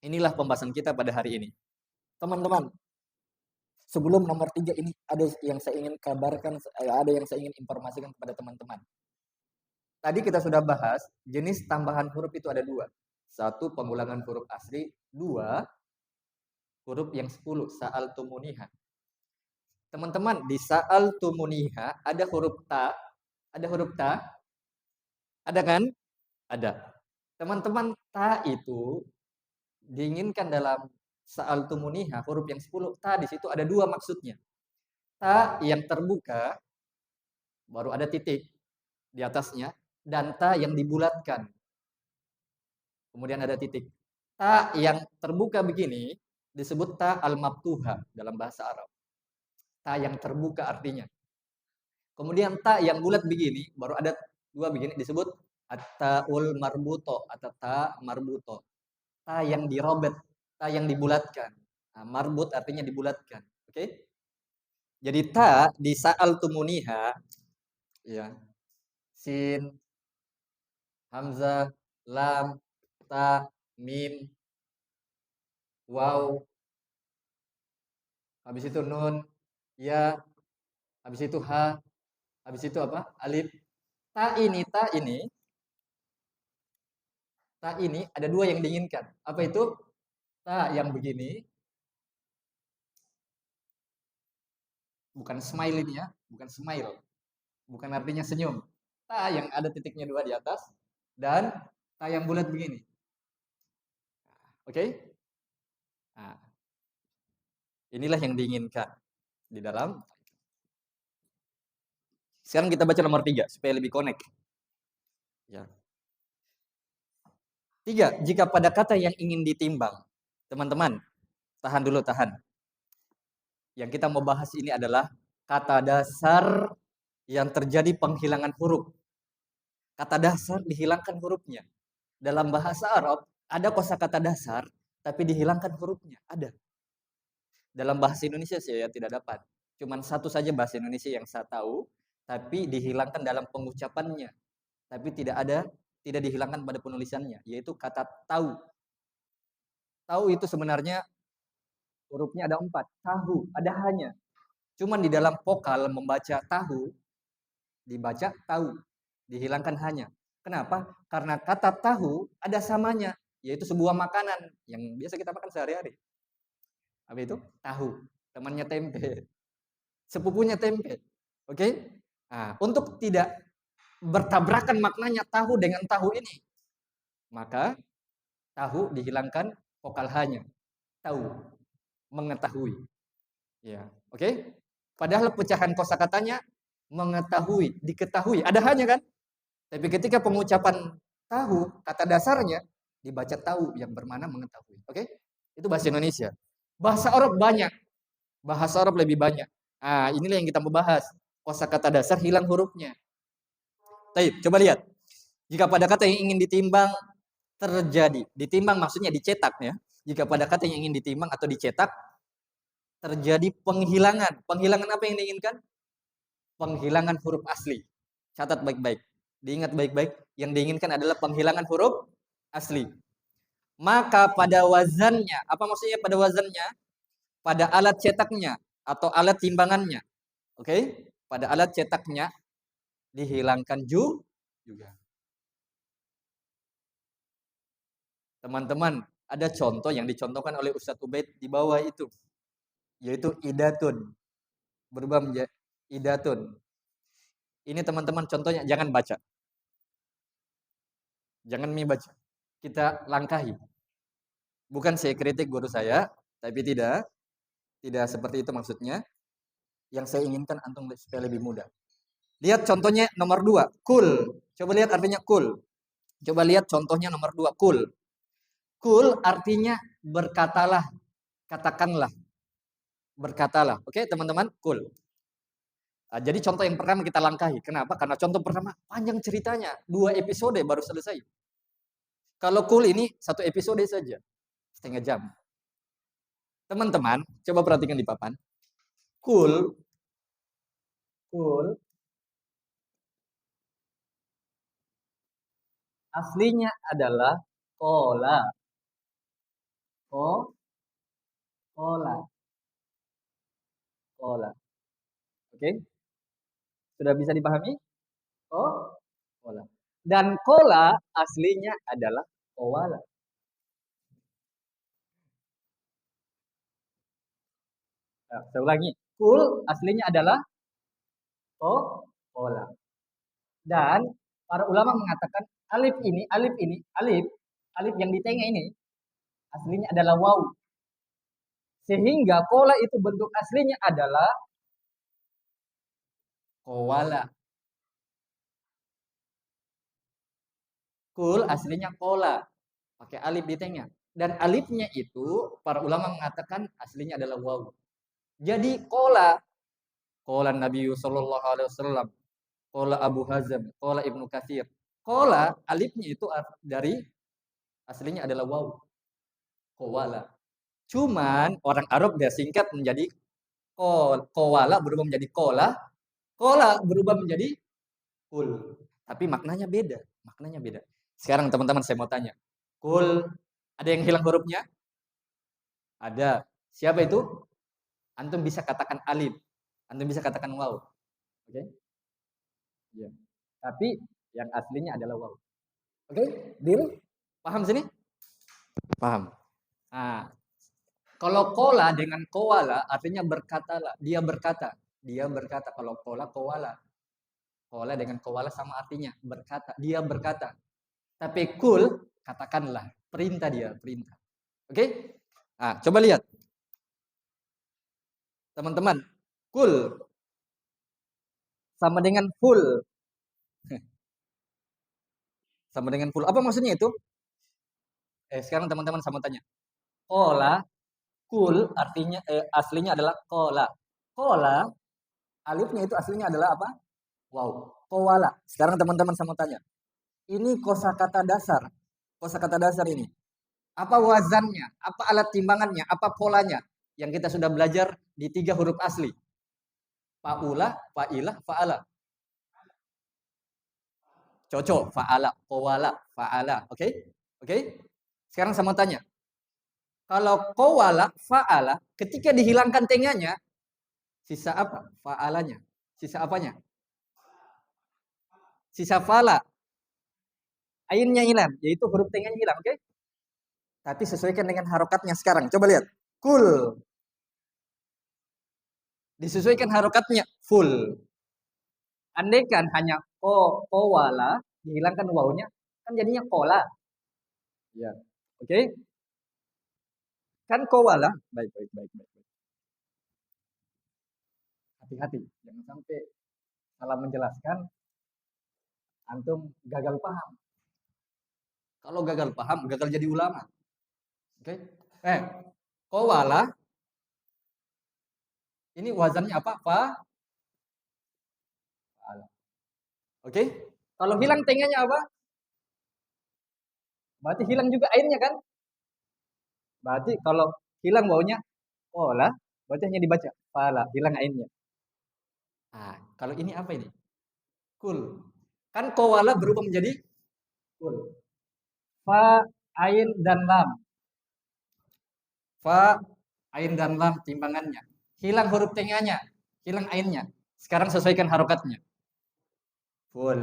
Inilah pembahasan kita pada hari ini. Teman-teman, Sebelum nomor 3 ini ada yang saya ingin kabarkan, ada yang saya ingin informasikan kepada teman-teman. Tadi kita sudah bahas jenis tambahan huruf itu ada 2. 1 pengulangan huruf asli, 2 huruf yang 10 sa'altumuniha. Teman-teman, di sa'altumuniha ada huruf ta. Ada huruf ta? Ada kan? Ada. Teman-teman, ta itu diinginkan dalam sa'altumuniha huruf yang 10. Ta di situ ada 2 maksudnya. Ta yang terbuka baru ada titik di atasnya dan ta yang dibulatkan. Kemudian ada titik. Ta yang terbuka begini disebut ta al-maftuha dalam bahasa Arab. Ta yang terbuka artinya. Kemudian ta yang bulat begini, baru ada 2 begini disebut at-ta'ul marbuto atau ta marbuto. Ta yang dirobet, ta yang dibulatkan. Nah, marbut artinya dibulatkan. Oke? Jadi ta di sa'altumuniha ya. Sin, hamzah, lam, ta, mim, waw, habis itu nun, ya, habis itu ha, habis itu apa? Alif. Ta ini ada 2 yang diinginkan. Apa itu? Ta yang begini, bukan smile ini ya, bukan smile. Bukan artinya senyum. Ta yang ada titiknya 2 di atas dan ta yang bulat begini. Oke? Nah, inilah yang diinginkan di dalam. Sekarang kita baca nomor 3 supaya lebih connect. Ya. 3, jika pada kata yang ingin ditimbang. Teman-teman, tahan dulu, tahan. Yang kita mau bahas ini adalah kata dasar yang terjadi penghilangan huruf. Kata dasar dihilangkan hurufnya. Dalam bahasa Arab ada kosakata dasar tapi dihilangkan hurufnya. Ada. Dalam bahasa Indonesia saya tidak dapat. Cuman satu saja bahasa Indonesia yang saya tahu, tapi dihilangkan dalam pengucapannya. Tapi tidak dihilangkan pada penulisannya, yaitu kata tahu. Tahu itu sebenarnya hurufnya ada 4. Tahu, ada hanya. Cuman di dalam vokal membaca tahu, dibaca tahu. Dihilangkan hanya. Kenapa? Karena kata tahu ada samanya, yaitu sebuah makanan yang biasa kita makan sehari-hari. Apa itu? Tahu. Temannya tempe. Sepupunya tempe. Oke? Nah, untuk tidak bertabrakan maknanya tahu dengan tahu ini, maka tahu dihilangkan vokal hanya. Tahu, mengetahui. Ya, oke? Padahal pecahan kosakatanya mengetahui, diketahui, ada hanya kan? Tapi ketika pengucapan tahu, kata dasarnya dibaca tahu yang bermakna mengetahui. Oke? Itu bahasa Indonesia. Bahasa Arab banyak. Bahasa Arab lebih banyak. Ah, inilah yang kita mau bahas. Kosakata dasar hilang hurufnya. Baik, coba lihat. Jika pada kata yang ingin ditimbang terjadi, ditimbang maksudnya dicetak ya. Jika pada kata yang ingin ditimbang atau dicetak terjadi penghilangan. Penghilangan apa yang diinginkan? Penghilangan huruf asli. Catat baik-baik. Diingat baik-baik. Yang diinginkan adalah penghilangan huruf asli. Maka pada wazannya, apa maksudnya pada wazannya? Pada alat cetaknya atau alat timbangannya. Oke? Pada alat cetaknya dihilangkan juga. Teman-teman, ada contoh yang dicontohkan oleh Ustadz Ubaid di bawah itu, yaitu idatun. Berubah menjadi idatun. Ini teman-teman contohnya, jangan baca. Jangan baca. Kita langkahi. Bukan saya kritik guru saya, tapi tidak seperti itu maksudnya. Yang saya inginkan antum supaya lebih mudah. Lihat contohnya nomor 2, cool. Coba lihat artinya cool. Coba lihat contohnya nomor 2, cool. Cool artinya berkatalah, katakanlah. Berkatalah. Oke, teman-teman, cool. Nah, jadi contoh yang pertama kita langkahi. Kenapa? Karena contoh pertama panjang ceritanya, 2 episode baru selesai. Kalau cool ini 1 episode saja, setengah jam. Teman-teman, coba perhatikan di papan. Cool aslinya adalah kola. Kola. kola. Oke, sudah bisa dipahami? Oh, kola. Dan kola aslinya adalah koala. Nah, saya ulangi. Kul aslinya adalah kola. Dan para ulama mengatakan alif yang di tengah ini aslinya adalah waw. Sehingga kola itu bentuk aslinya adalah koala. Kul aslinya kola, pakai alif di tengah. Dan alifnya itu para ulama mengatakan aslinya adalah waw. Jadi kola, kola Nabi Sallallahu Alaihi Wasallam, kola Abu Hazm, kola Ibnu Katsir. Kola alifnya itu dari aslinya adalah waw, koala. Cuman orang Arab dia singkat menjadi koala berubah menjadi kola, kola berubah menjadi kul. Tapi maknanya beda, maknanya beda. Sekarang teman-teman saya mau tanya, kul ada yang hilang hurufnya? Ada. Siapa itu? Antum bisa katakan alif, antum bisa katakan waw. Oke? Ya. Tapi yang aslinya adalah waw. Oke? Deal? Paham sini? Paham. Nah, kalau kola dengan koala artinya berkatalah. Dia berkata. Dia berkata. Kalau kola, koala. Kola dengan koala sama artinya. Berkata. Dia berkata. Tapi kul, katakanlah. Perintah dia. Perintah. Oke? Nah, coba lihat. Teman-teman. Kul. Sama dengan full. Sama dengan full. Apa maksudnya itu? Sekarang teman-teman sama tanya. Kola. Kul artinya aslinya adalah kola. Kola. Alifnya itu aslinya adalah apa? Wow, koala. Sekarang teman-teman sama tanya. Ini kosakata dasar. Kosakata dasar ini. Apa wazannya? Apa alat timbangannya? Apa polanya? Yang kita sudah belajar di 3 huruf asli. Faula, fa'ilah, fa'ala. Cocok, fa'ala, koala, fa'ala. Oke? Oke? Sekarang sama tanya. Kalau koala, fa'ala, ketika dihilangkan tengahnya, sisa apa? Fa'alanya. Sisa apanya? Sisa fa'ala. Ainnya hilang, yaitu huruf tengahnya hilang, oke? Tapi sesuaikan dengan harokatnya sekarang. Coba lihat. Kul. Disesuaikan harokatnya. Full. Andai kan hanya kowala, dihilangkan wawunya, kan jadinya kola. Ya. Oke? Kan kowala. Baik. Hati-hati. Jangan sampai salah menjelaskan, antum gagal paham. Kalau gagal paham, gagal jadi ulama. Oke? Kowala. Ini wazannya apa? Oke? Kalau hilang tengahnya apa? Berarti hilang juga airnya kan? Berarti kalau hilang baunya, kola, berarti hanya dibaca pala, hilang airnya. Nah, kalau ini apa ini? Kul. Kan koala berubah menjadi kul. Fa, ain, dan lam. Fa, ain, dan lam timbangannya. Hilang huruf tengahnya, hilang ainnya. Sekarang sesuaikan harokatnya. Full.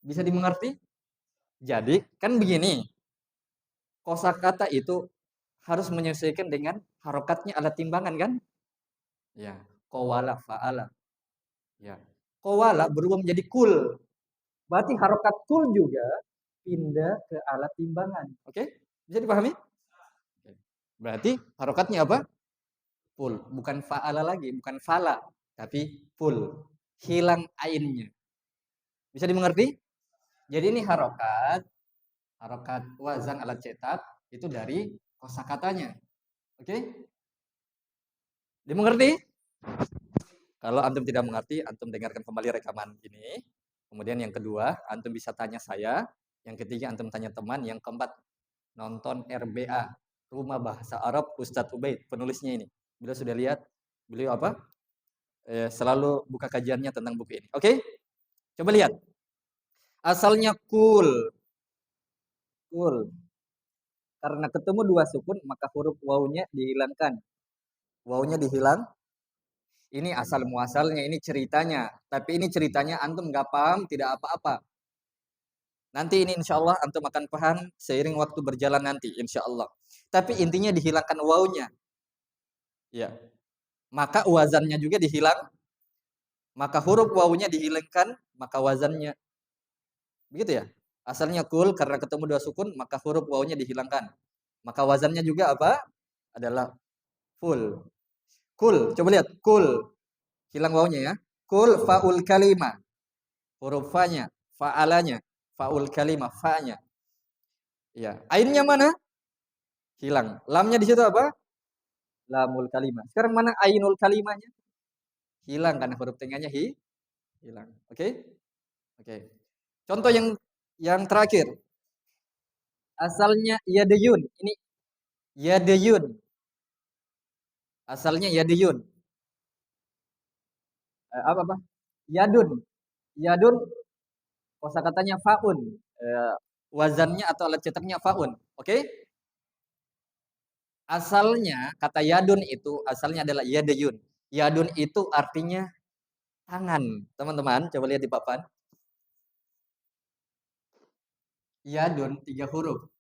Bisa dimengerti? Jadi, kan begini. Kosakata itu harus menyesuaikan dengan harokatnya alat timbangan kan? Ya, kowala, fa'ala. Ya. Kowala berubah menjadi kul. Berarti harokat kul juga pindah ke alat timbangan. Oke? Bisa dipahami? Berarti harokatnya apa? Full. Bukan fa'ala lagi, bukan fala, tapi full. Hilang ainnya. Bisa dimengerti? Jadi ini harokat wazan alat cetak itu dari kosakatanya. Oke? Dimengerti? Kalau antum tidak mengerti, antum dengarkan kembali rekaman ini. Kemudian yang kedua, antum bisa tanya saya. Yang ketiga, antum tanya teman. Yang keempat, nonton RBA, Rumah Bahasa Arab Ustadz Ubaid, penulisnya ini. Beliau sudah lihat, beliau apa? Selalu buka kajiannya tentang buku ini. Oke? Coba lihat. Asalnya kul. Kul. Karena ketemu 2 sukun, maka huruf wawunya dihilangkan. Wawunya dihilang. Ini asal muasalnya, ini ceritanya. Tapi ini ceritanya antum nggak paham, tidak apa-apa. Nanti ini insya Allah antum akan paham seiring waktu berjalan nanti, insya Allah. Tapi intinya dihilangkan wawunya. Ya. Maka wazannya juga dihilang. Maka huruf wawunya dihilangkan, maka wazannya. Begitu ya? Asalnya kul, karena ketemu dua sukun, maka huruf wawunya dihilangkan. Maka wazannya juga apa? Adalah full. Kul, coba lihat. Kul. Hilang wawunya ya. Kul faul kalimah. Huruf fa-nya, fa'alanya, faul kalimah, fa-nya. Ya. Ainnya mana? Hilang. Lamnya di situ apa? Lamul kalimah. Sekarang mana ainul kalimahnya? Hilang karena huruf tengahnya hilang. Oke? Oke. Contoh yang terakhir. Asalnya yadayun. Ini yadayun. Asalnya yadayun. Apa? Yadun. Yadun kosakatanya faun. Wazannya atau alat cetaknya faun. Oke? Asalnya kata yadun itu asalnya adalah yadayun. Yadun itu artinya tangan. Teman-teman, coba lihat di papan. Yadun 3 huruf.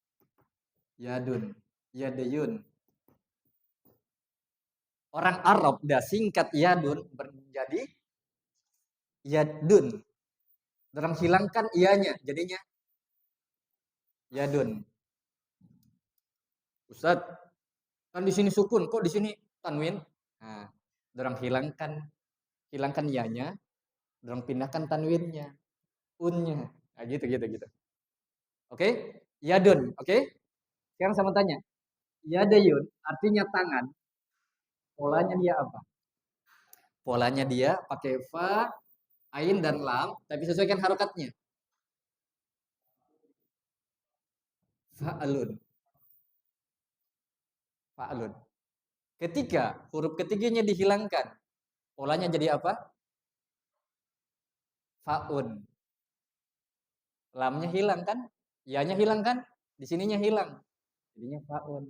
Yadun, yadayun. Orang Arab dah singkat yadun menjadi yadun. Orang hilangkan ianya, jadinya yadun. Ustaz, kan di sini sukun, kok di sini tanwin? Nah, orang hilangkan ianya, orang pindahkan tanwinnya, unnya. Nah, gitu. Oke? Yadun, oke? Sekarang sama tanya. Yadayun artinya tangan. Polanya dia apa? Polanya dia pakai fa, ain dan lam, tapi sesuaikan harokatnya. Fa'alun. Fa'alun. Ketika huruf ketiganya dihilangkan, polanya jadi apa? Fa'un. Lamnya hilang kan? Ianya hilang kan? Di sininya hilang. Jadinya fa'un.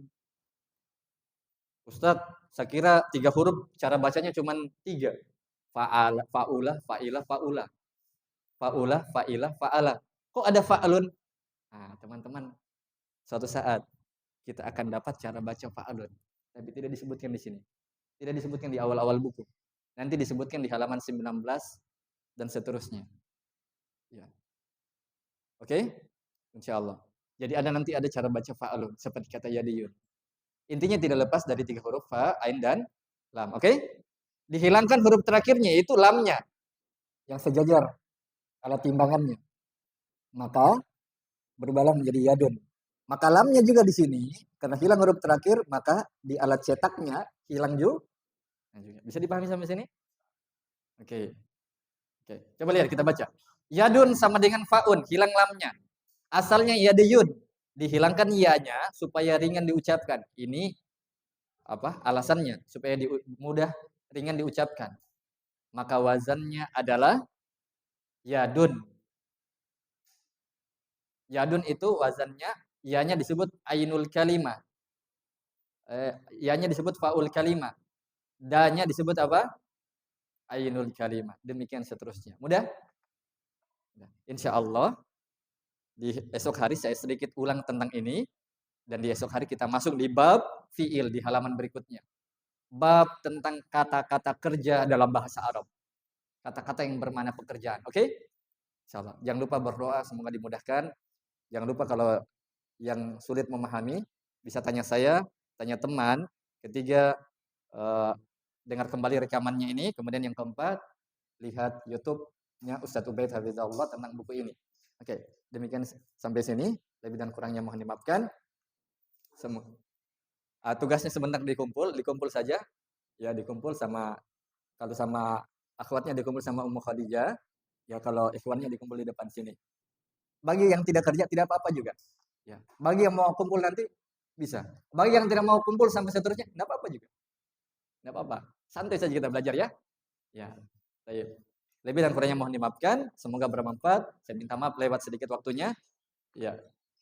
Ustadz, saya kira 3 huruf cara bacanya cuma 3. Fa'ala, fa'ula, fa'ilah, fa'ula. Fa'ula, fa'ilah, fa'ala. Kok ada fa'alun? Nah, teman-teman, suatu saat kita akan dapat cara baca fa'alun. Tapi tidak disebutkan di sini. Tidak disebutkan di awal-awal buku. Nanti disebutkan di halaman 19 dan seterusnya. Ya. Oke? Insya Allah. Jadi nanti ada cara baca fa'alun seperti kata yadiyun. Intinya tidak lepas dari 3 huruf fa, ain dan lam. Oke? Dihilangkan huruf terakhirnya itu lamnya yang sejajar alat timbangannya. Maka berubahlah menjadi yadun. Maka lamnya juga di sini karena hilang huruf terakhir, maka di alat cetaknya hilang juga. Bisa dipahami sampai sini? Oke. Coba lihat kita baca. Yadun sama dengan faun, hilang lamnya. Asalnya yadayun, dihilangkan ianya supaya ringan diucapkan. Ini apa? Alasannya supaya mudah ringan diucapkan. Maka wazannya adalah yadun. Yadun itu wazannya ianya disebut ainul kalimah. Ianya disebut faul kalimah. Danya disebut apa? Ainul kalimah. Demikian seterusnya. Mudah? Insya Allah di esok hari saya sedikit ulang tentang ini. Dan di esok hari kita masuk di bab fi'il di halaman berikutnya. Bab tentang kata-kata kerja dalam bahasa Arab. Kata-kata yang bermakna pekerjaan. Oke? Insyaallah. Jangan lupa berdoa, semoga dimudahkan. Jangan lupa kalau yang sulit memahami, bisa tanya saya, tanya teman. Ketiga, dengar kembali rekamannya ini. Kemudian yang keempat, lihat YouTube-nya Ustadz Ubaid Hafizahullah tentang buku ini. Oke, demikian sampai sini. Lebih dan kurangnya mohon dimaafkan. Tugasnya sebentar dikumpul saja. Ya, dikumpul sama, kalau sama akhwatnya dikumpul sama Ummu Khadijah. Ya, kalau ikhwannya dikumpul di depan sini. Bagi yang tidak kerja tidak apa-apa juga. Ya. Bagi yang mau kumpul nanti bisa. Bagi yang tidak mau kumpul sampai seterusnya, enggak apa-apa juga. Enggak apa-apa. Santai saja kita belajar ya. Ya. Baik. Lebih dan kurangnya mohon dimaafkan. Semoga bermanfaat. Saya minta maaf lewat sedikit waktunya. Ya.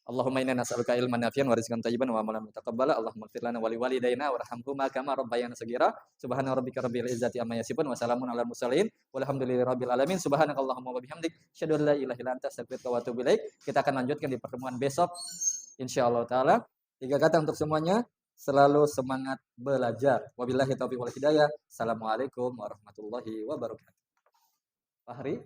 Allahumma inna nas'aluka ilman nafi'an wa rizqan thayyiban wa amalan mutaqabbala. Allahumma ighfir lana wa liwalidayna warhamhuma kama rabbayana shaghira. Subhana rabbika rabbil izzati amma yasifun wa salamun alal mursalin walhamdulillahi rabbil alamin. Subhanakallahumma wa bihamdik asyhadu an la ilaha illa anta astaghfiruka wa atubu ilaik. Kita akan lanjutkan di pertemuan besok insyaallah taala. 3 kata untuk semuanya, selalu semangat belajar. Wabillahi taufiq wal hidayah. Assalamualaikum warahmatullahi wabarakatuh. Fahri